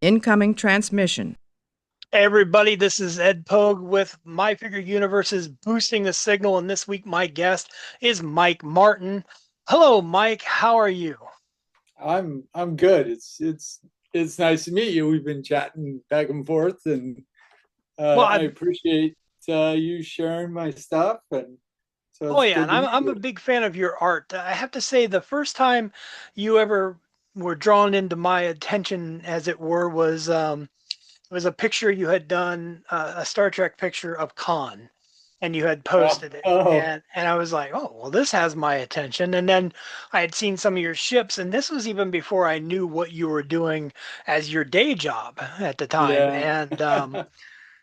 Incoming transmission. Hey everybody, this is Ed Pogue with My Figure Universe's Boosting the Signal, and this week my guest is Mike Martin. Hello, Mike. How are you? I'm good. It's nice to meet you. We've been chatting back and forth, and Well, I appreciate you sharing my stuff, and so oh it's yeah, good and to I'm meet I'm a you. big fan of your art. I have to say, the first time you ever were drawn into my attention, as it were, was a picture you had done, a Star Trek picture of Khan, and you had Oh, posted it, oh, and I was like, oh well, this has my attention. And then I had seen some of your ships, and this was even before I knew what you were doing as your day job at the time. yeah,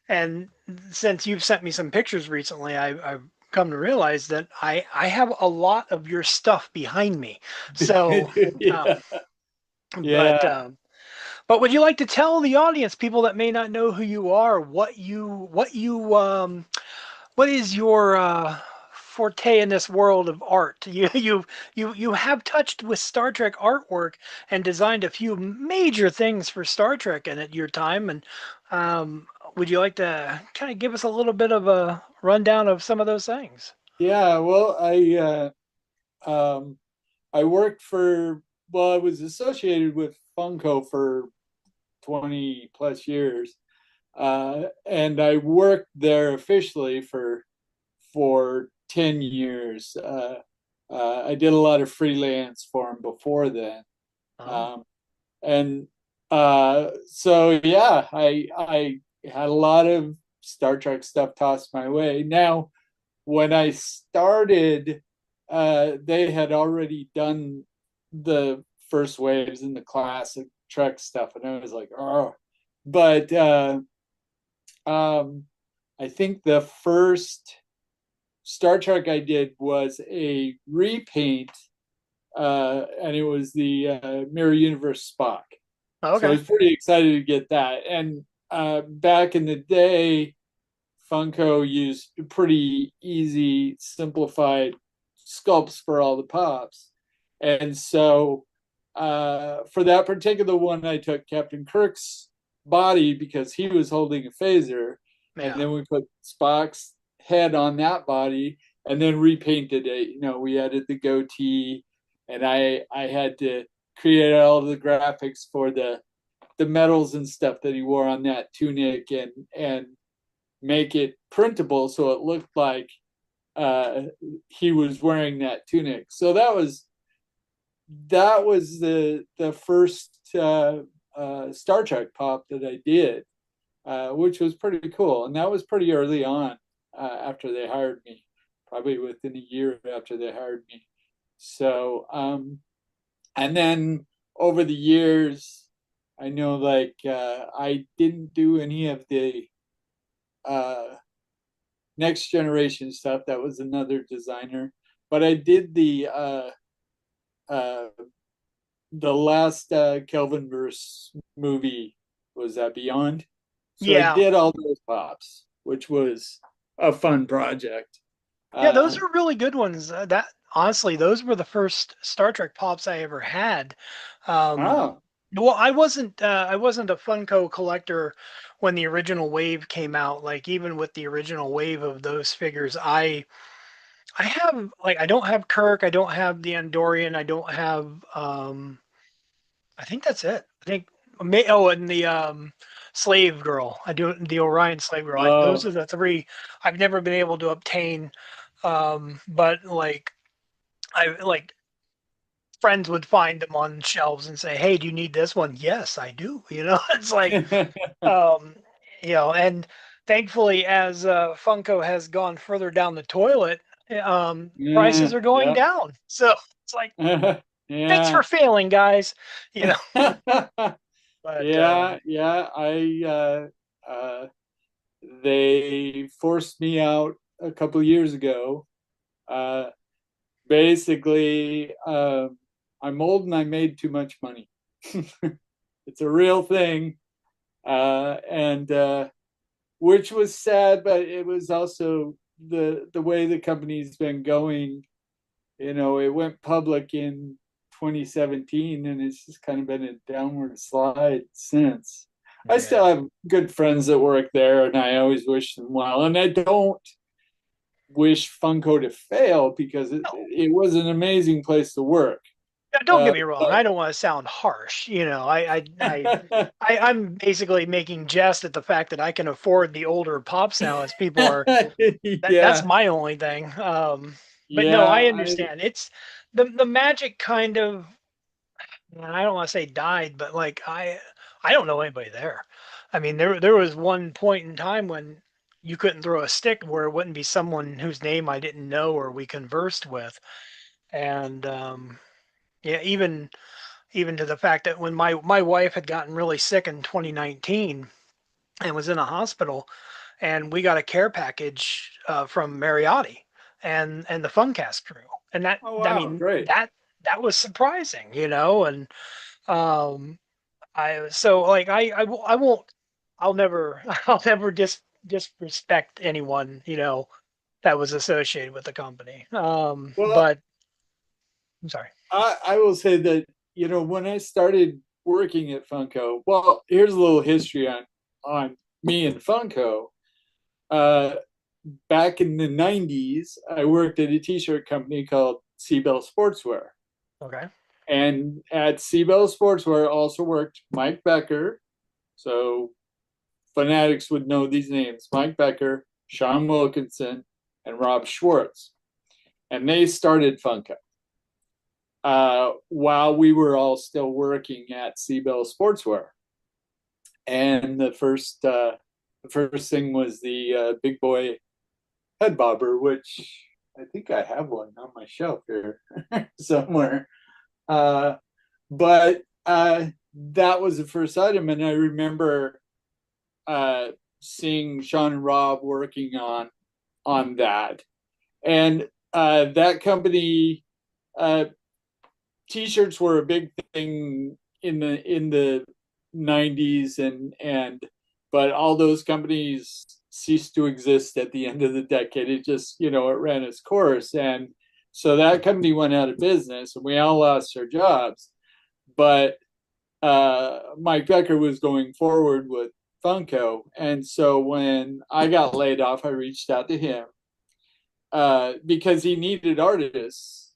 And since you've sent me some pictures recently, I've come to realize that I have a lot of your stuff behind me. So, uh, yeah, but yeah. but would you like to tell the audience, people that may not know who you are, what is your forte in this world of art? You have touched with Star Trek artwork and designed a few major things for Star Trek and at your time. And um, would you like to kind of give us a little bit of a rundown of some of those things? Yeah. Well, I worked for I was associated with Funko for 20 plus years, and I worked there officially for 10 years. I did a lot of freelance for him before then. Oh, Um, and so, yeah, I had a lot of Star Trek stuff tossed my way. Now, when I started, they had already done the first waves in the classic Trek stuff. And I was like, oh, but um, I think the first Star Trek I did was a repaint, and it was the Mirror Universe Spock. So I okay. was pretty excited to get that. And back in the day, Funko used pretty easy, simplified sculpts for all the pops. And so for that particular one, I took Captain Kirk's body because he was holding a phaser. And Yeah. then we put Spock's head on that body and then repainted it. You know, we added the goatee, and I had to create all the graphics for the medals and stuff that he wore on that tunic, and make it printable so it looked like uh, he was wearing that tunic. So that was the first Star Trek pop that I did, which was pretty cool, and that was pretty early on after they hired me, probably within a year after they hired me. So and then over the years, I know like I didn't do any of the uh, next generation stuff. That was another designer, but I did uh, the last Kelvin verse movie, was that Beyond. So I Yeah. did all those pops, which was a fun project. Yeah, those Uh, are really good ones. That honestly, those were the first Star Trek pops I ever had. Um, oh, well, I wasn't a Funko collector when the original wave came out. Like even with the original wave of those figures, I have like I don't have Kirk, I don't have the Andorian, I don't have I think that's it. I think oh, and the slave girl. I do the Orion slave girl. Those oh, are the three I've never been able to obtain. But like I like friends would find them on shelves and say, "Hey, do you need this one?" Yes, I do. It's like um, and thankfully, as Funko has gone further down the toilet, prices yeah, are going yeah, down. So it's like, thanks for yeah. failing, guys. You know, but Yeah, yeah. They forced me out a couple of years ago. Uh, basically, I'm old and I made too much money. It's a real thing, and which was sad, but it was also the way the company's been going. You know, it went public in 2017, and it's just kind of been a downward slide since. I still Yeah. have good friends that work there, and I always wish them well. And I don't wish Funko to fail because No, it was an amazing place to work. don't get me wrong. I don't want to sound harsh. You know, I'm basically making jest at the fact that I can afford the older pops now, as people are. That's Yeah, my only thing. But no, yeah, I understand. It's the magic kind of. I don't want to say died, but like I don't know anybody there. I mean, there was one point in time when you couldn't throw a stick where it wouldn't be someone whose name I didn't know or we conversed with, and yeah, even to the fact that when my wife had gotten really sick in 2019 and was in a hospital, and we got a care package from Mariotti and the Funcast crew, and that oh I wow, mean great. that was surprising, you know, and um, I so like I won't I'll never I'll never disrespect anyone, you know, that was associated with the company. Well, But I'm sorry. I will say that, when I started working at Funko, well, here's a little history on me and Funko. Uh, Back in the 90s, I worked at a t-shirt company called Seabell Sportswear. Okay. And at Seabell Sportswear also worked Mike Becker. So fanatics would know these names: Mike Becker, Sean Wilkinson, and Rob Schwartz. And they started Funko while we were all still working at Seabell Sportswear. And the first thing was the big boy head bobber, which I think I have one on my shelf here somewhere. Uh, but that was the first item, and I remember seeing Sean and Rob working on that, and that company. T-shirts were a big thing in the 90s, and but all those companies ceased to exist at the end of the decade. It just, it ran its course, and so that company went out of business, and we all lost our jobs. But Mike Becker was going forward with Funko, and so when I got laid off, I reached out to him because he needed artists.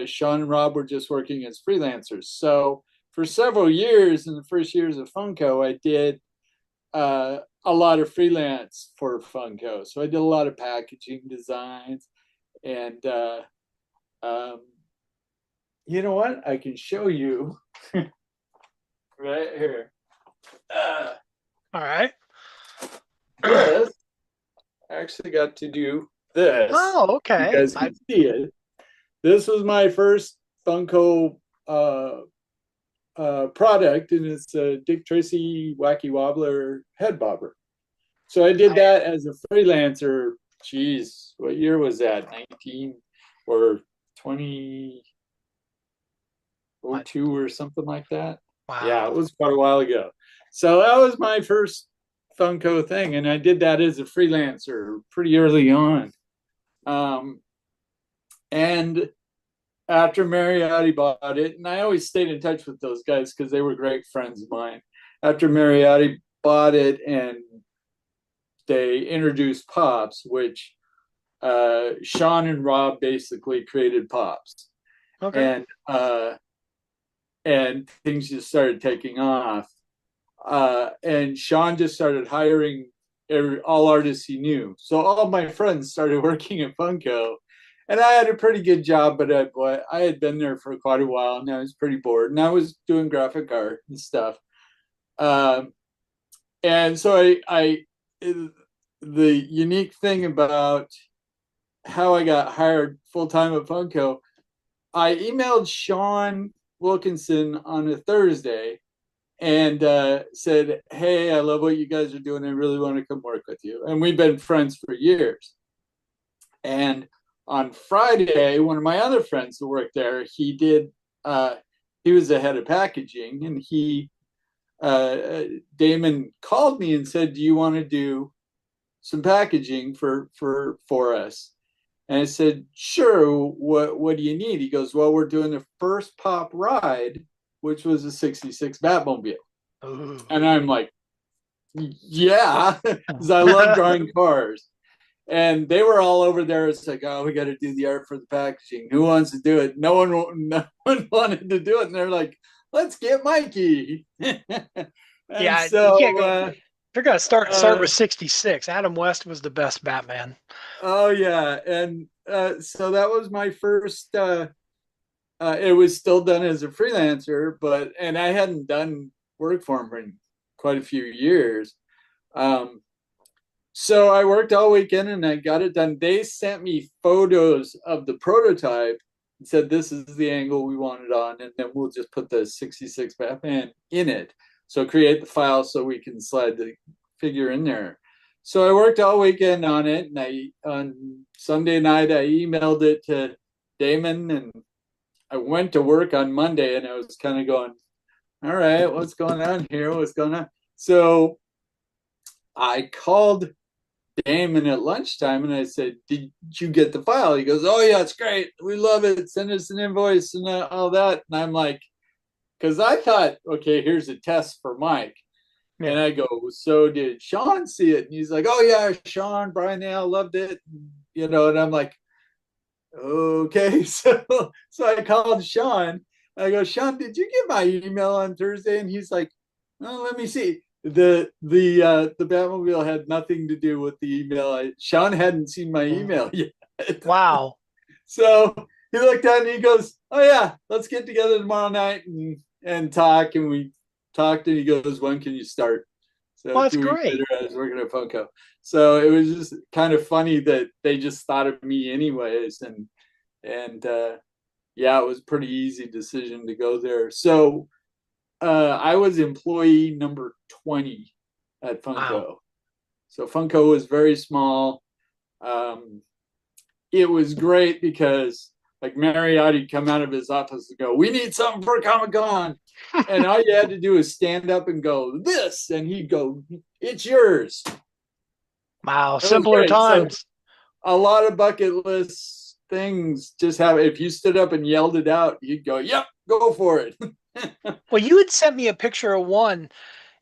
Sean and Rob were just working as freelancers. So for several years, in the first years of Funko, I did a lot of freelance for Funko. So I did a lot of packaging designs, and um, you know what? I can show you right here. All right. This I actually got to do this. Oh, You okay. guys can see it. This was my first Funko product, and it's a Dick Tracy Wacky Wobbler head bobber. So I did that as a freelancer. Geez, what year was that? 19 or 2002 or something like that? Yeah, it Wow. was quite a while ago. So that was my first Funko thing, and I did that as a freelancer pretty early on. Um, and after Mariotti bought it, and I always stayed in touch with those guys because they were great friends of mine. After Mariotti bought it and they introduced Pops, which Sean and Rob basically created Pops, Okay. and things just started taking off. And Sean just started hiring all artists he knew. So all my friends started working at Funko, and I had a pretty good job, but I had been there for quite a while, and I was pretty bored, and I was doing graphic art and stuff. Um, and so the unique thing about how I got hired full time at Funko, I emailed Sean Wilkinson on a Thursday and said, "Hey, I love what you guys are doing. I really want to come work with you." And we've been friends for years. And on Friday, one of my other friends who worked there, he was the head of packaging, and Damon called me and said, "Do you want to do some packaging for us?" And I said, sure, what do you need? He goes, well, we're doing the first pop ride, which was a 66 Batmobile. Ooh. And I'm like, yeah, because I love drawing cars. And they were all over there. It's like, oh, we got to do the art for the packaging. Who wants to do it? No one wanted to do it. And they're like, let's get Mikey. And Yeah, you can't so, go. They're gonna start uh, with 66. Adam West was the best Batman. oh yeah, and so that was my first. It was still done as a freelancer, but and I hadn't done work for him for quite a few years. Um, so I worked all weekend and I got it done. They sent me photos of the prototype and said, this is the angle we want it on. And then we'll just put the 66 Batman in it. So create the file so we can slide the figure in there. So I worked all weekend on it. And on Sunday night, I emailed it to Damon and I went to work on Monday and I was kind of going, all right, what's going on here? What's going on? So I called Damon at lunchtime and I said, did you get the file? He goes, oh, yeah, it's great. We love it. Send us an invoice and all that. And I'm like, because I thought, okay, here's a test for Mike. Yeah. And I go, so did Sean see it? And he's like, oh, yeah, Sean, Brian Nail loved it. And I'm like, okay. So I called Sean. I go, Sean, did you get my email on Thursday? And he's like, oh, let me see. The Batmobile had nothing to do with the email. Sean hadn't seen my email yet. Wow. So he looked at it and he goes, oh yeah, let's get together tomorrow night and talk. And we talked and he goes, when can you start? Well, So that's 2 weeks great. later, I was working at Funko. So it was just kind of funny that they just thought of me anyways. And yeah, it was a pretty easy decision to go there. So I was employee number 20 at Wow. Funko. So Funko was very small. Um, it was great because like Mariotti come out of his office and go, we need something for Comic Con. And all you had to do is stand up and go, this. And he'd go, it's yours. Wow. It was Simpler great. So times. a lot of bucket list things just have, if you stood up and yelled it out, you'd go, yep, go for it. Well, you had sent me a picture of one,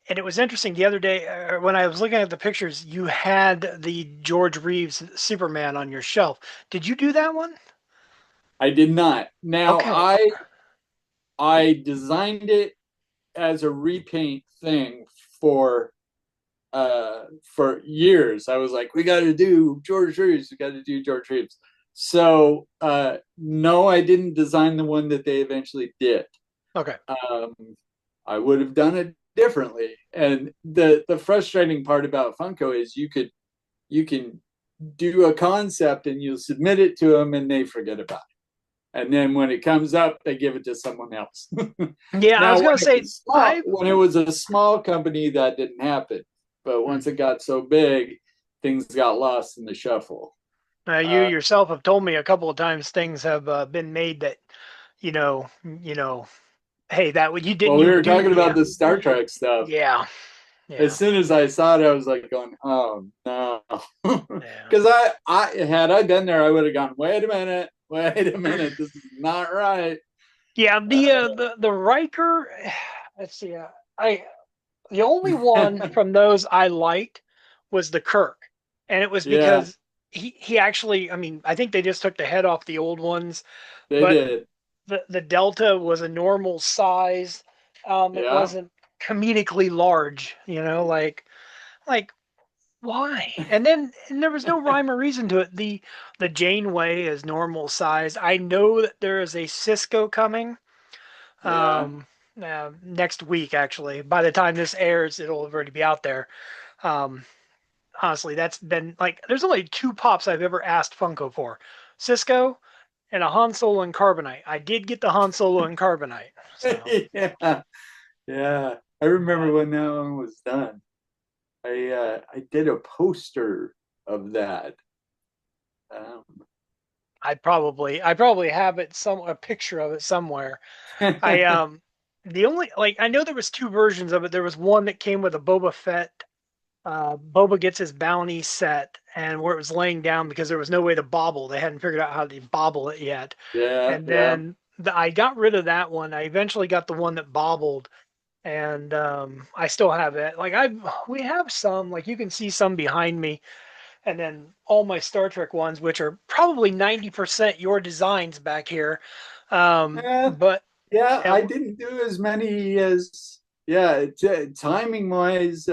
and it was interesting the other day when I was looking at the pictures. You had the George Reeves Superman on your shelf. Did you do that one? I did not. Now Okay. I designed it as a repaint thing for for years. I was like, we got to do George Reeves. We got to do George Reeves. So no, I didn't design the one that they eventually did. Okay. Um, I would have done it differently. And the frustrating part about Funko is you can do a concept and you'll submit it to them and they forget about it. And then when it comes up, they give it to someone else. Yeah, I Now, was gonna say I. when it was a small company, that didn't happen. But once it got so big, things got lost in the shuffle. You Uh, yourself have told me a couple of times things have been made that, hey, that what you well, didn't we you were do? talking about Yeah, the Star Trek stuff. yeah, As yeah, soon as I saw it, I was like going, "Oh no!" yeah. Because I had I been there, I would have gone, wait a minute, this is not right." Yeah, Uh, the Riker. Let's see. I the only one from those I liked was the Kirk, and it was yeah, because he actually. I mean, I think they just took the head off the old ones, they but did. the Delta was a normal size. It Yeah, wasn't comedically large. Like why? And there was no rhyme or reason to it. The Janeway is normal size. I know that there is a Cisco coming yeah. um, next week. Actually, by the time this airs, it'll already be out there. Um, honestly, that's been like there's only two pops I've ever asked Funko for: Cisco and a Han Solo and Carbonite. I did get the Han Solo and Carbonite. So, Yeah, yeah. I remember but when that one was done. I did a poster of that. Um, I probably have it a picture of it somewhere. I the only like I know there was two versions of it. There was one that came with a Boba Fett Boba gets his bounty set, and where it was laying down because there was no way to bobble. They hadn't figured out how to bobble it yet. Yeah, And yeah. then I got rid of that one. I eventually got the one that bobbled, and I still have it. Like we have some. Like you can see some behind me, and then all my Star Trek ones, which are probably 90% your designs back here. Yeah, But yeah, yeah, I didn't do as many as, yeah, timing wise,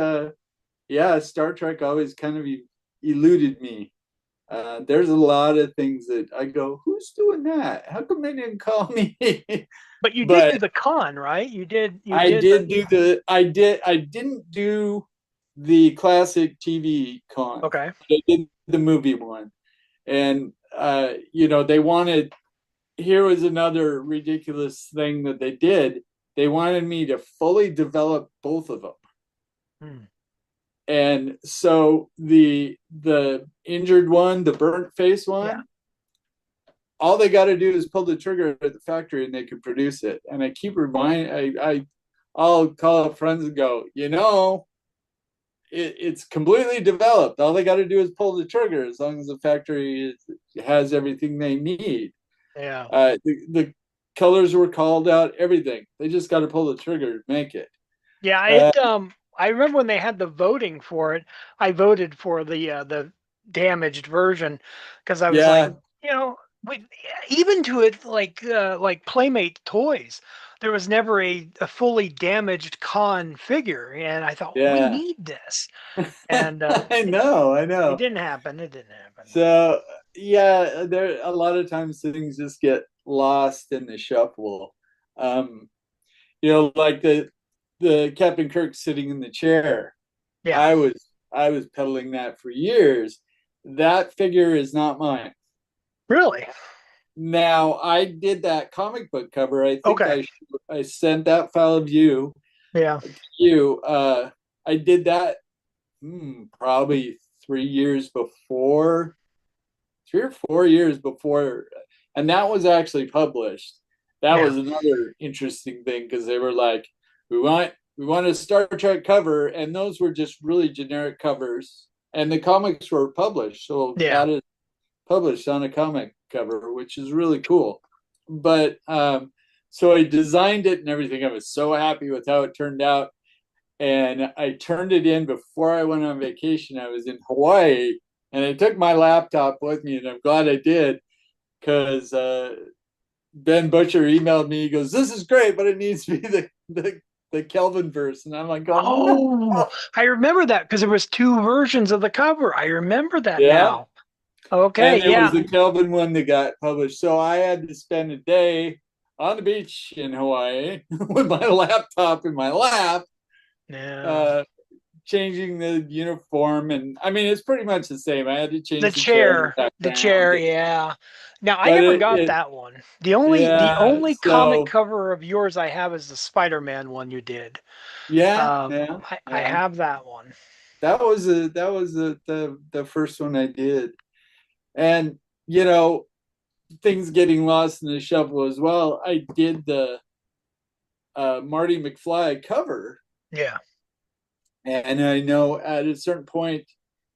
yeah, Star Trek always kind of eluded me. There's a lot of things that I go, who's doing that? How come they didn't call me? but you did But do the con, right? You I did the did do I didn't do the classic TV con. okay. I did the movie one. And they wanted, here was another ridiculous thing that they did. They wanted me to fully develop both of them. Hmm. And so the injured one, the burnt face Yeah. one, all they got to do is pull the trigger at the factory and they could produce it. And I keep reminding, I'll call up friends and go, it's completely developed. All they got to do is pull the trigger as long as the factory has everything they need. Yeah. The colors were called out, everything. They just got to pull the trigger to make it. Yeah, Uh, I remember when they had the voting for it, I voted for the damaged version because I was like, yeah, we, even to it like Playmate toys, there was never a fully damaged con figure, and I thought we yeah. need this, and I know, I it know. didn't happen. It didn't happen. So yeah, there a lot of times things just get lost in the shuffle. Um, like the Captain Kirk sitting in the chair. Yeah. I was peddling that for years. That figure is not mine. Really? Now I did that comic book cover. I think Okay. I sent that file of you Yeah. to you. I did that probably 3 years before, 3 or 4 years before, and that was actually published. That Yeah. was another interesting thing because they were like, we want a Star Trek cover, and those were just really generic covers, and the comics were published, so Yeah. that is published on a comic cover, which is really cool. But so I designed it and everything. I was so happy with how it turned out, and I turned it in before I went on vacation. I was in Hawaii, and I took my laptop with me, and I'm glad I did because Ben Butcher emailed me. He goes, "This is great, but it needs to be the Kelvin verse," and I'm like, "Oh no!" Oh, I remember that because there was two versions of the cover. I remember that Yeah, now. Okay, and it was yeah. the Kelvin one that got published. So I had to spend a day on the beach in Hawaii with my laptop in my lap, Yeah. uh, changing the uniform, and I mean it's pretty much the same. I had to The change the chair in the chair, the background, chair, yeah. Now I but never it, got it that one. The yeah. only comic So cover of yours I have is the Spider-Man one you did. yeah, yeah, I yeah. have that one. That was the first one I did, and you know things getting lost in the shuffle as well. I did the Marty McFly cover, Yeah. and I know at a certain point,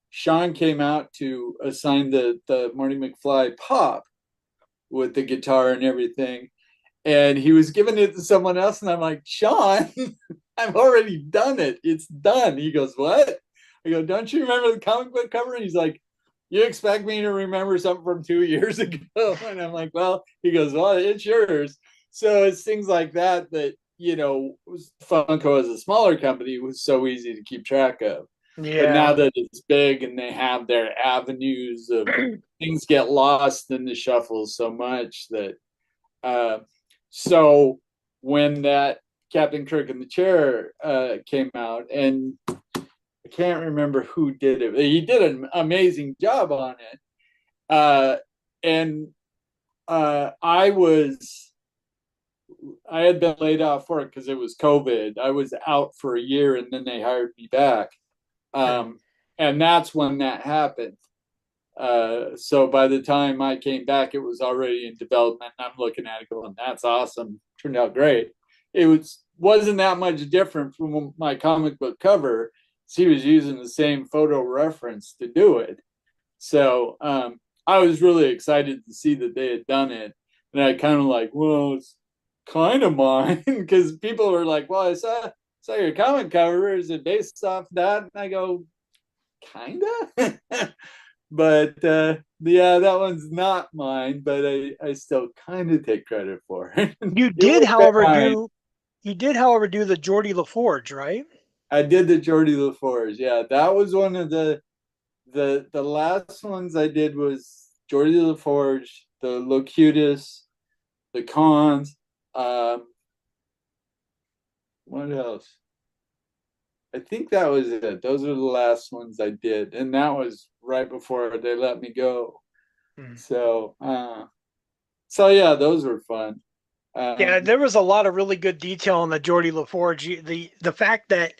Sean came out to assign the Marty McFly pop with the guitar and everything, and he was giving it to someone else, and I'm like, Sean, I've already done it. It's done. He goes, what? I go, don't you remember the comic book cover? And he's like, you expect me to remember something from 2 years ago? And I'm like, well, he goes, well, it's yours. So it's things like that Funko as a smaller company was so easy to keep track of. But now Yeah. that it's big and they have their avenues of things get lost in the shuffle so much that uh, so when that Captain Kirk in the chair came out, and I can't remember who did it. He did an amazing job on it, and I had been laid off work because it was COVID. I was out for a year, and then they hired me back, um, and that's when that happened. So by the time I came back, it was already in development. I'm looking at it going, "That's awesome! Turned out great." It wasn't that much different from my comic book cover. she was using the same photo reference to do it. So I was really excited to see that they had done it. And I kind of like, well, it's kind of mine because people were like, well, I saw your comic cover. Is it based off that? And I go, kind of. But yeah, that one's not mine, but I still kind of take credit for it. You It did, would have been however, mine. do the Geordie LaForge, right? I did the Geordie LaForge. Yeah, that was one of the last ones I did was Geordie LaForge, the Locutus, the Cons. What else? I think that was it. Those are the last ones I did, and that was right before they let me go. Hmm. So, so yeah, those were fun. Yeah, Um, there was a lot of really good detail on the Geordie LaForge. The fact that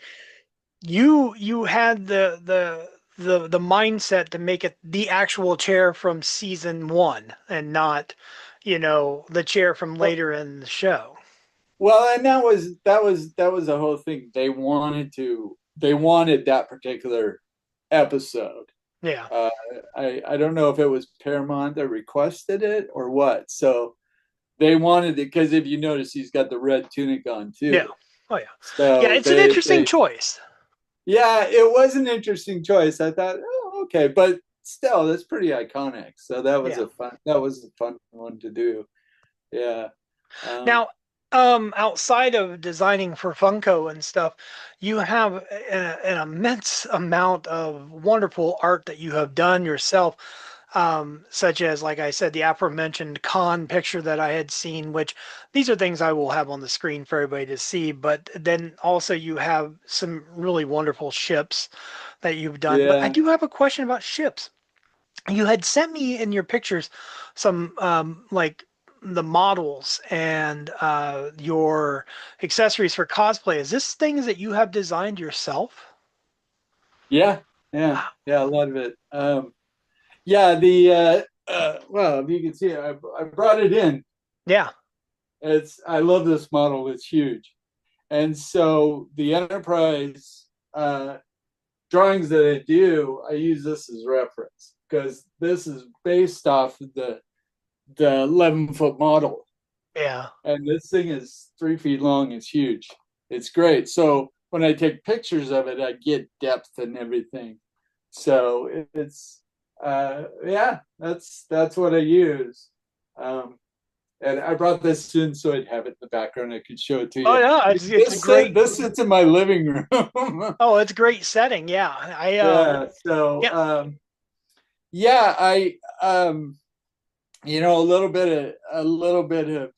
you had the mindset to make it the actual chair from season one and not, the chair from later in the show. well, and that was the whole thing. They wanted that particular episode. Yeah. Uh, I don't know if it was Paramount that requested it or what. So they wanted it because if you notice, he's got the red tunic on Yeah. too. Oh yeah. Yeah, So it's an interesting choice. yeah, it was an interesting choice. I thought, oh, okay, but still, that's pretty iconic. So Yeah. that was a fun one to do. Yeah. Um, Now, outside of designing for Funko and stuff, you have an immense amount of wonderful art that you have done yourself, such as, like I said, the aforementioned con picture that I had seen, which these are things I will have on the screen for everybody to see. But then also you have some really wonderful ships that you've done. But I yeah. do have a question about ships. You had sent me in your pictures some like the models and your accessories for cosplay. Is this things that you have designed yourself? Yeah, yeah, Wow. yeah, a lot of it. Yeah, the well, if you can see it, I brought it in. Yeah. I love this model. It's huge, and so the Enterprise drawings that I do, I use this as reference because this is based off of the 11-foot model, Yeah. and this thing is 3 feet long. It's huge. It's great. So when I take pictures of it, I get depth and everything. So it's yeah, that's what I use. And I brought this in so I'd have it in the background. I could show it to Oh you. yeah, it's a great. This sits in my living room. Oh, it's a great setting. Yeah. I Yeah. So yeah. yeah, I a little bit of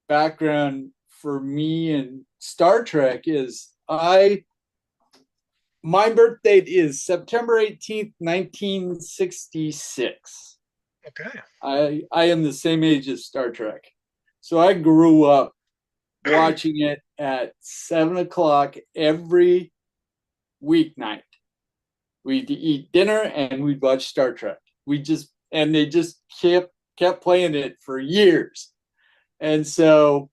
background for me and Star Trek is I my birth date is September 18th, 1966. Okay. I am the same age as Star Trek. So I grew up watching it at 7 o'clock every weeknight. We'd eat dinner and we'd watch Star Trek. And they just kept playing it for years. And so,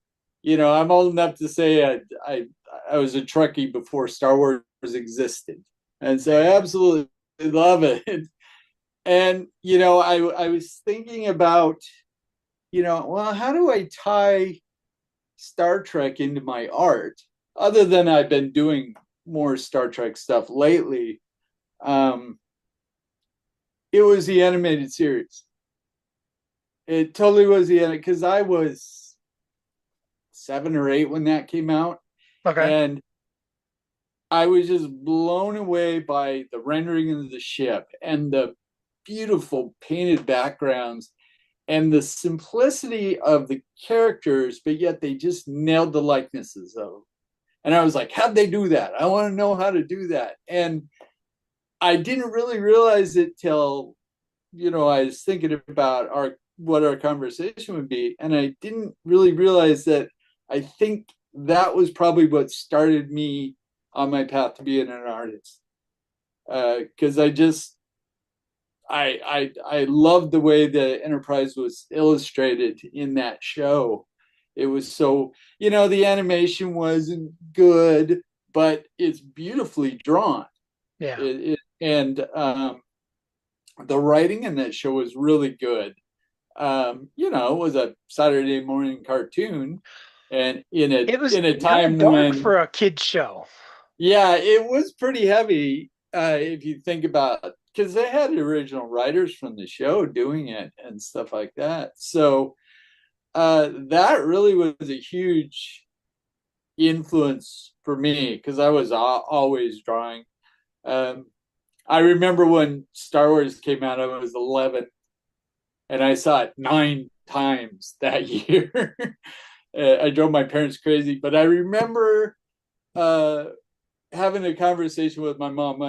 I'm old enough to say I was a Trekkie before Star Wars existed. And so I absolutely love it. And, I was thinking about, well, how do I tie Star Trek into my art? Other than I've been doing more Star Trek stuff lately, um, it was the animated series. It totally was the end because I was 7 or 8 when that came out, Okay. and I was just blown away by the rendering of the ship and the beautiful painted backgrounds and the simplicity of the characters, but yet they just nailed the likenesses of them. And I was like, how'd they do that? I want to know how to do that. And I didn't really realize it till, I was thinking about what our conversation would be. And I didn't really realize that I think that was probably what started me on my path to being an artist. Because I loved the way the Enterprise was illustrated in that show. It was so, the animation wasn't good, but it's beautifully drawn. Yeah. And the writing in that show was really good. It was a Saturday morning cartoon, and It was in a kind of time dark when, for a kid's show. yeah, it was pretty heavy. If you think about, because they had original writers from the show doing it and stuff like that. So that really was a huge influence for me because I was always drawing. Um, I remember when Star Wars came out, I was 11 and I saw it 9 times that year. I drove my parents crazy, but I remember uh, having a conversation with my mom.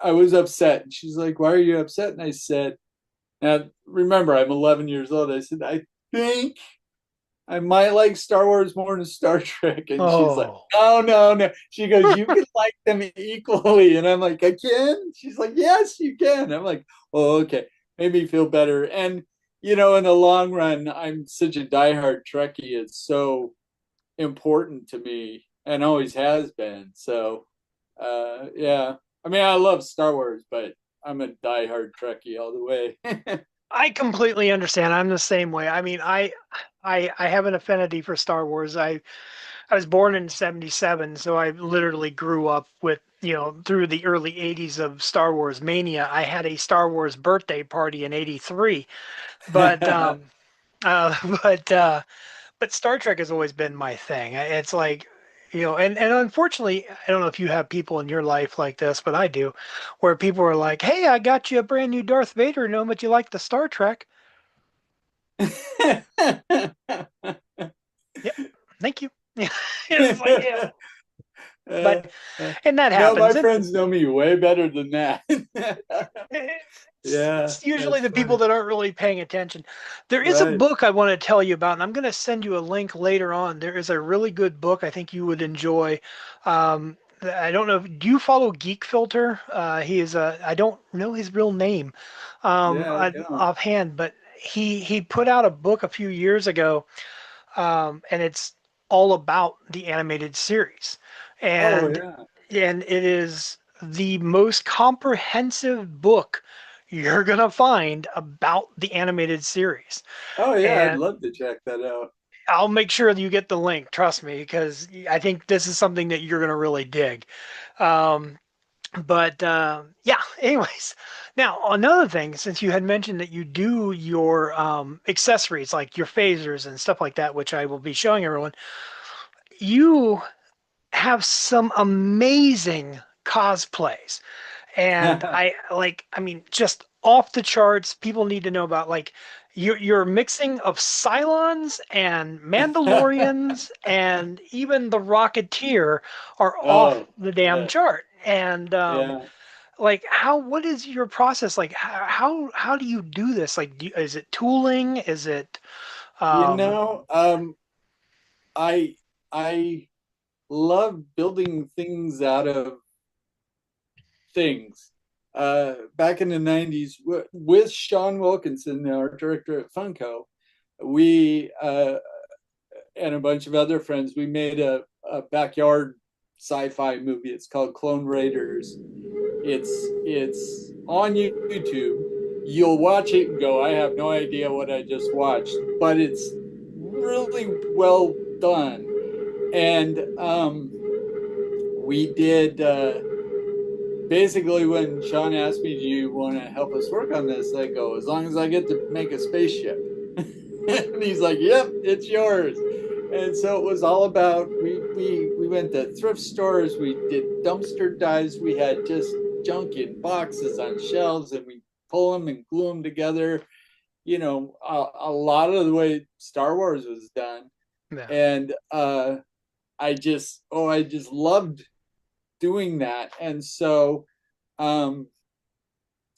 I was upset. And she's like, "Why are you upset?" And I said, "Now remember, I'm 11 years old." I said, "I think I might like Star Wars more than Star Trek." And she's like, Oh. "No, no, no." She goes, "You can like them equally." And I'm like, "I can?" She's like, "Yes, you can." I'm like, "Oh, okay." Made me feel better. And, in the long run, I'm such a diehard Trekkie. It's so important to me and always has been. So, yeah. I mean, I love Star Wars, but I'm a diehard Trekkie all the way. I completely understand. I'm the same way. I mean, I have an affinity for Star Wars. I was born in '77, so I literally grew up with, through the early '80s of Star Wars mania. I had a Star Wars birthday party in '83, but uh, but uh, but Star Trek has always been my thing. It's like, and unfortunately, I don't know if you have people in your life like this, but I do, where people are like, "Hey, I got you a brand new Darth Vader, no, but you like the Star Trek." Yep, thank you. It's like, yeah, Uh, but uh, and that no, my happens, and friends know me way better than that. Yeah, it's usually that's the people funny. that aren't really paying attention. There is a Right. book I want to tell you about, and I'm going to send you a link later on. There is a really good book I think you would enjoy. I don't know. Do you follow Geek Filter? He is a. I don't know his real name Yeah, I don't. offhand, but he put out a book a few years ago, and it's all about the animated series, Oh, and yeah. it is the most comprehensive book you're gonna find about the animated series. Oh, yeah. I'd And love to check that out. I'll make sure that you get the link. Trust me, because I think this is something that you're gonna really dig. Um, but yeah. Anyways, now another thing, since you had mentioned that you do your accessories like your phasers and stuff like that, which I will be showing everyone, you have some amazing cosplays. And I mean, just off the charts. People need to know about like your mixing of Cylons and Mandalorians and even the Rocketeer are off Oh, the damn yeah. chart. And Yeah. like, what is your process? Like, how do you do this? Like, is it tooling? Is it You um, know, I I love building things out of things. Back in the 90s, with Sean Wilkinson, our director at Funko, we and a bunch of other friends, we made a backyard sci-fi movie. It's called Clone Raiders. It's on YouTube. You'll watch it and go, "I have no idea what I just watched," but it's really well done. And we did basically when Sean asked me, "Do you want to help us work on this?" I go, "As long as I get to make a spaceship." And he's like, "Yep, it's yours." And so it was all about we went to thrift stores, we did dumpster dives, we had just junk in boxes on shelves, and we pull them and glue them together. A lot of the way Star Wars was done, yeah. and I just loved doing that. And so, um,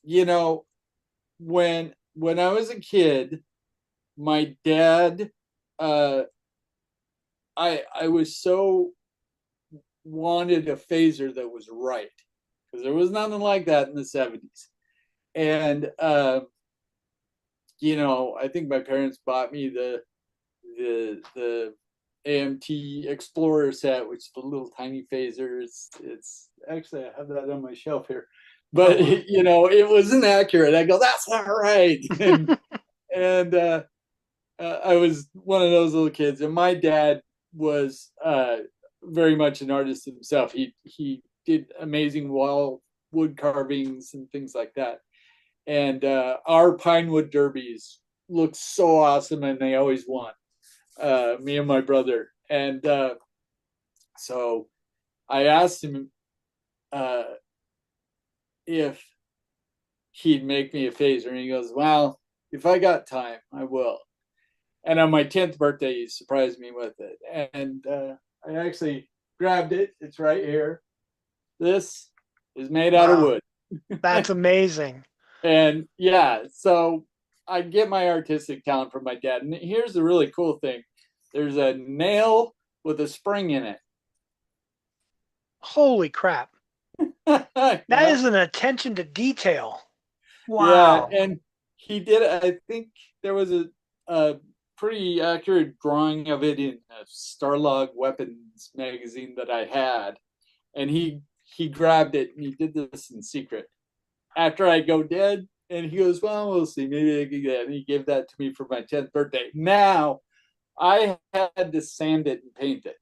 you know, when I was a kid, my dad, uh, I was so wanted a phaser that was right because there was nothing like that in the 70s. And I think my parents bought me the AMT Explorer set, which is the little tiny phaser. It's actually, I have that on my shelf here, but you know, it was inaccurate. I go, that's not right. And I was one of those little kids, and my dad was very much an artist himself. He did amazing wall wood carvings and things like that. And our Pinewood derbies looked so awesome, and they always won. Me and my brother, and so I asked him if he'd make me a phaser, and he goes, "Well, if I got time, I will." And on my 10th birthday, he surprised me with it, and I actually grabbed it. It's right here. This is made out of wood. That's amazing. And yeah, so I get my artistic talent from my dad. And here's the really cool thing: there's a nail with a spring in it. Holy crap. That Yeah. is an attention to detail. Wow. Yeah, and he did. I think there was a pretty accurate drawing of it in a Starlog Weapons magazine that I had, and he grabbed it and he did this in secret. After I go dead, and he goes, "Well, we'll see. Maybe I can get it." And he gave that to me for my 10th birthday. Now I had to sand it and paint it.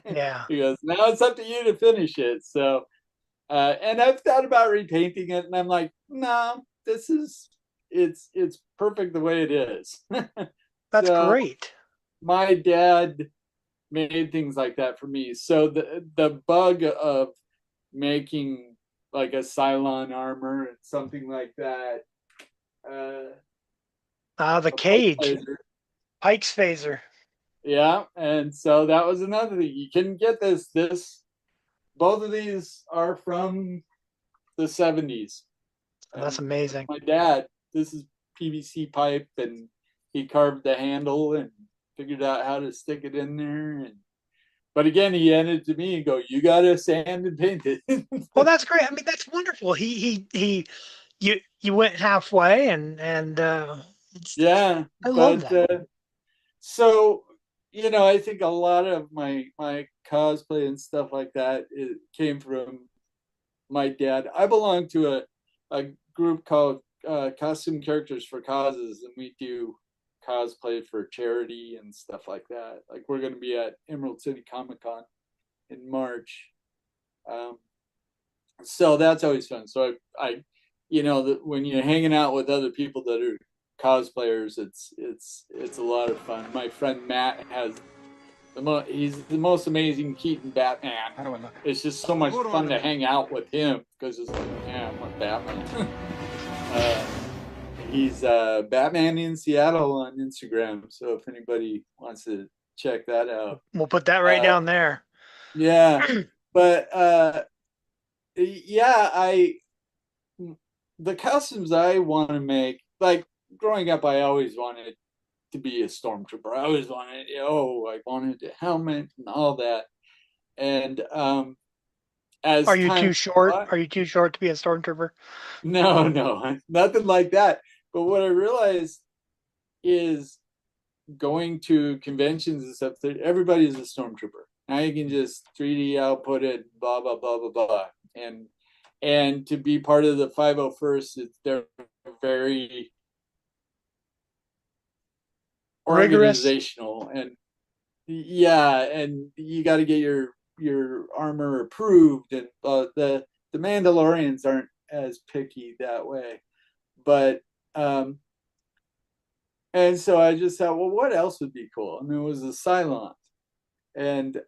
Yeah. He goes, "Now it's up to you to finish it." So and I've thought about repainting it, and I'm like, no, this is it's perfect the way it is. That's So great. my dad made things like that for me. So the bug of making like a Cylon armor and something like that. The cage. Pike's phaser. Yeah, and so that was another thing. You couldn't get this. Both of these are from the 70s. That's amazing. My dad, this is PVC pipe, and he carved the handle and figured out how to stick it in there. And but again, he handed it to me and go, "You got to sand and paint it." Well, that's great. I mean, that's wonderful. You went halfway, and Yeah, I love but that. so you know, I think a lot of my cosplay and stuff like that, it came from my dad. I belong to a group called Costume Characters for Causes, and we do cosplay for charity and stuff like that. Like we're going to be at Emerald City Comic Con in March, um, so that's always fun. So you know, that when you're hanging out with other people that are cosplayers, it's a lot of fun. My friend Matt has he's the most amazing Keaton Batman. How do I look? It's just so much fun to hang out with him because it's like, yeah, I'm with Batman. He's Batman in Seattle on Instagram. So if anybody wants to check that out, We'll put that right down there. yeah. But yeah, the costumes I want to make, like growing up, I always wanted to be a stormtrooper. I always wanted, I wanted a helmet and all that. And as Are you time too short? on, Are you too short to be a stormtrooper? no, nothing like that. But what I realized is going to conventions and stuff, that everybody's a stormtrooper. Now you can just 3D output it, blah blah blah blah blah, and to be part of the 501st, they're very Rigorous. organizational, and yeah, and you got to get your armor approved, and the Mandalorians aren't as picky that way, but and so I just thought, well, what else would be cool? I mean, it was a Cylon. And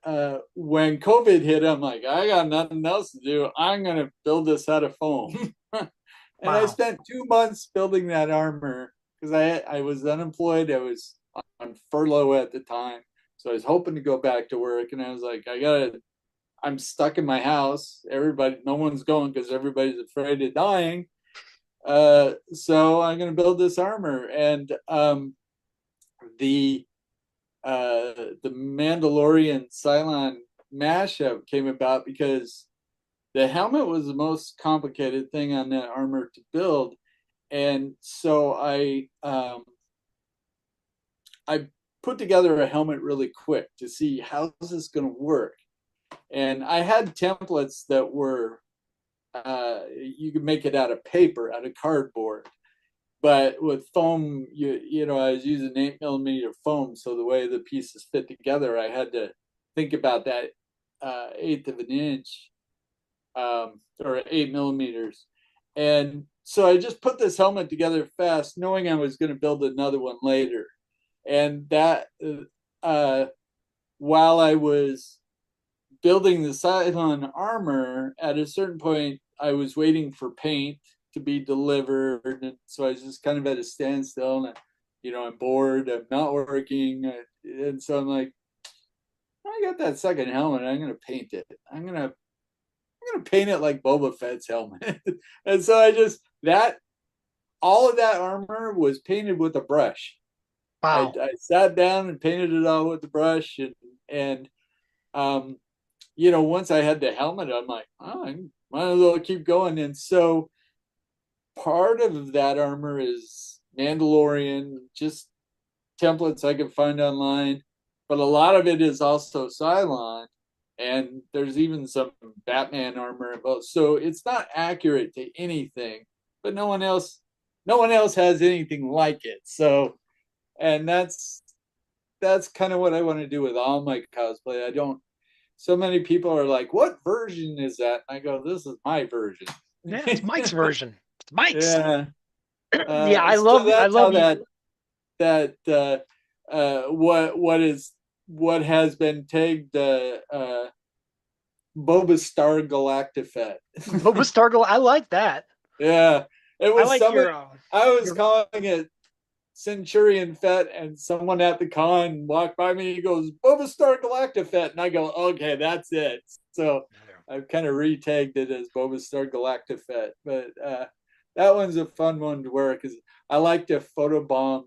when COVID hit, I'm like, I got nothing else to do. I'm going to build this out of foam. And Wow. I spent 2 months building that armor because I was unemployed. I was on furlough at the time. So I was hoping to go back to work. And I was like, I'm stuck in my house. No one's going because everybody's afraid of dying. So I'm going to build this armor. And the Mandalorian Cylon mashup came about because the helmet was the most complicated thing on that armor to build, and so I put together a helmet really quick to see how's this going to work. And I had templates that were you could make it out of paper, out of cardboard. But with foam, I was using 8 millimeter foam, so the way the pieces fit together, I had to think about that eighth of an inch, or 8 millimeters. And so I just put this helmet together fast, knowing I was going to build another one later. And that, while I was building the Cylon armor, at a certain point, I was waiting for paint to be delivered. And so I was just kind of at a standstill, and I'm bored, I'm not working. And so I'm like, I got that second helmet, I'm going to paint it. I'm going to paint it like Boba Fett's helmet. And so all of that armor was painted with a brush. Wow. I sat down and painted it all with the brush, and once I had the helmet, I'm like, oh, I might as well keep going. And so part of that armor is Mandalorian, just templates I can find online, but a lot of it is also Cylon, and there's even some Batman armor involved. So it's not accurate to anything, but no one else has anything like it. So, and that's kind of what I want to do with all my cosplay. I don't. So many people are like, "What version is that?" I go, "This is my version." Yeah, it's Mike's version. It's Mike's. Yeah. Yeah, I So that's how love you. what has been tagged Boba Star Galactifet. Boba Stargle. I like that. Yeah, it I was like somebody. your I was your calling it Centurion Fett, and someone at the con walked by me. He goes, "Boba Star Galactifet," and I go, "Okay, that's it." So I've kind of retagged it as Boba Star Galactifet, but that one's a fun one to wear because I like to photobomb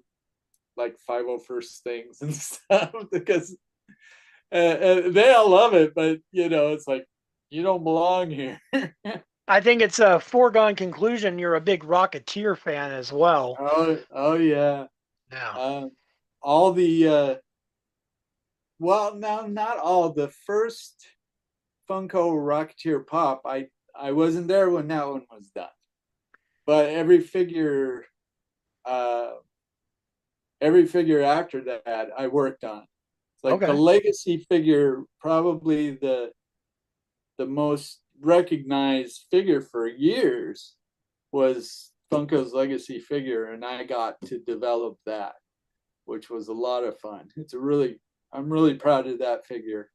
like 501st things and stuff because they all love it, but it's like you don't belong here. I think it's a foregone conclusion you're a big Rocketeer fan as well. Oh yeah. Yeah. Um, all the well, now not all. The first Funko Rocketeer Pop, I wasn't there when that one was done, but uh, every figure after that I worked on. It's like the Okay. legacy figure, probably the most recognized figure for years was Funko's legacy figure, and I got to develop that, which was a lot of fun. I'm really proud of that figure.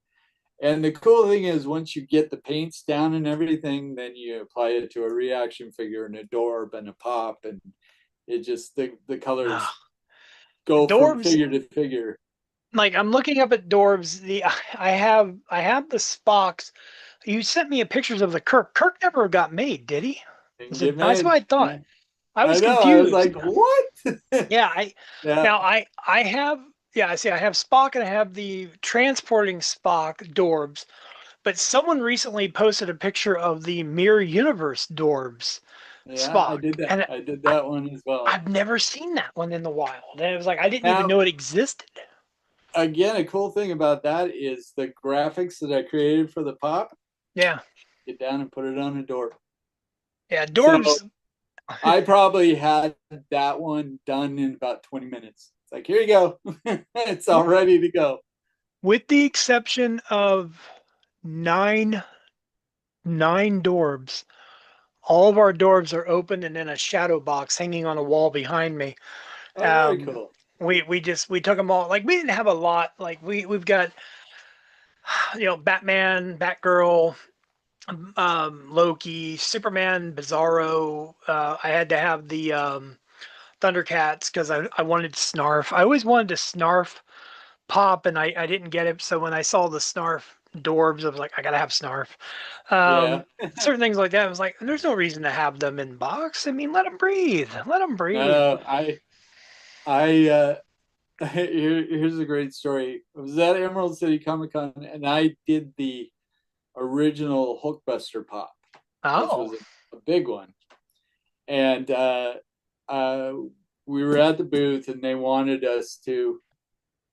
And the cool thing is, once you get the paints down and everything, then you apply it to a reaction figure and a Dorb and a Pop, and it just the colors Ah, go from Dorbs. figure to figure. Like I'm looking up at Dorbs. I have the Spocks. You sent me a pictures of the Kirk. Kirk never got made, did he? And get That's what made. I thought. Yeah. I I was know. I was confused. like, what? Yeah, I Yeah. now I have yeah, I see I have Spock and I have the transporting Spock Dorbs, but someone recently posted a picture of the Mirror Universe Dorbs Yeah, I Spock. did that. And I did I, that one as well. I've never seen that one in the wild. And it was like I didn't even Now, know it existed. again, a cool thing about that is the graphics that I created for the pop. Yeah. Get down and put it on a door. Yeah, So Dorbs I probably had that one done in about 20 minutes. It's like, here you go. It's all ready to go. with the exception of nine nine Dorbs, all of our Dorbs are open and in a shadow box hanging on a wall behind me. Oh, very Um, cool. we took them all. Like we didn't have a lot. Like we've got Batman, Batgirl, Loki, Superman, Bizarro. I had to have the Thundercats because I wanted Snarf. I always wanted to Snarf pop, and I didn't get it. So when I saw the Snarf Dorbs, I was like, I gotta have Snarf. Yeah. Certain things like that. I was like, there's no reason to have them in box. I mean, let them breathe. Let them breathe. No, I here's a great story. I was at Emerald City Comic Con, and I did the original Hulkbuster pop, which Oh, was a big one. And uh, we were at the booth, and they wanted us to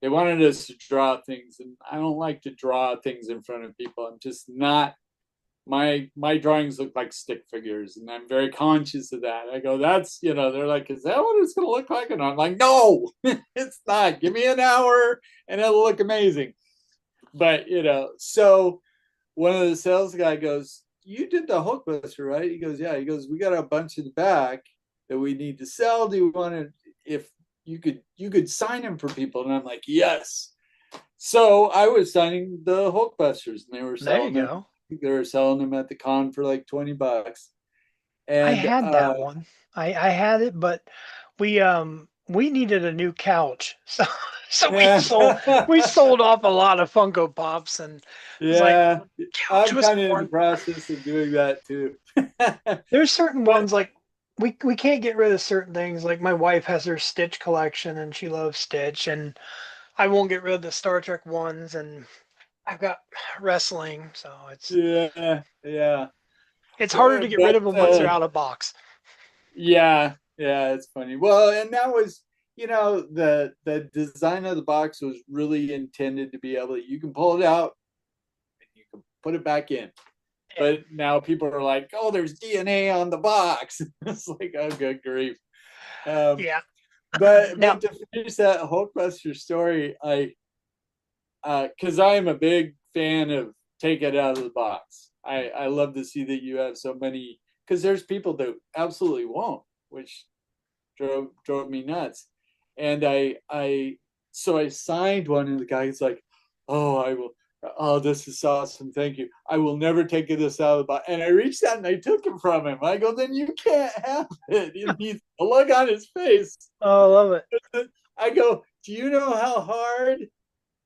they wanted us to draw things, and I don't like to draw things in front of people. I'm just not. My drawings look like stick figures, and I'm very conscious of that. I go, that's, they're like, is that what it's going to look like? And I'm like, no, it's not. Give me an hour, and it'll look amazing. But so one of the sales guy goes, you did the Hulkbuster, right? He goes, yeah. He goes, we got a bunch in the back that we need to sell. Do you want to, if you could sign them for people? And I'm like, yes. So I was signing the Hulkbusters, and they were There you selling them. go. They were selling them at the con for like $20. I And had that one. I had it, but we needed a new couch. So we sold off a lot of Funko Pops, and it's like yeah, couch I'm was kind of in the worn. process of doing that too. There's certain But ones like we can't get rid of certain things. Like my wife has her Stitch collection and she loves Stitch, and I won't get rid of the Star Trek ones, and I've got wrestling, so yeah, yeah. it's harder to get rid But of them once they're out of box. yeah, yeah, it's funny. Well, and that was, the design of the box was really intended to be able to, you can pull it out and you can put it back in. Yeah. But now people are like, oh, there's DNA on the box. It's like, oh, good grief. Um, Yeah. but Now, to finish that Hulkbuster story, because I am a big fan of take it out of the box. I love to see that you have so many, because there's people that absolutely won't, which drove me nuts. And so I signed one, and the guy's like, "Oh, I will. Oh, this is awesome. Thank you. I will never take this out of the box." And I reached out and I took it from him. I go, "Then you can't have it." And he's a look on his face. oh, I love it. I go, "Do you know how hard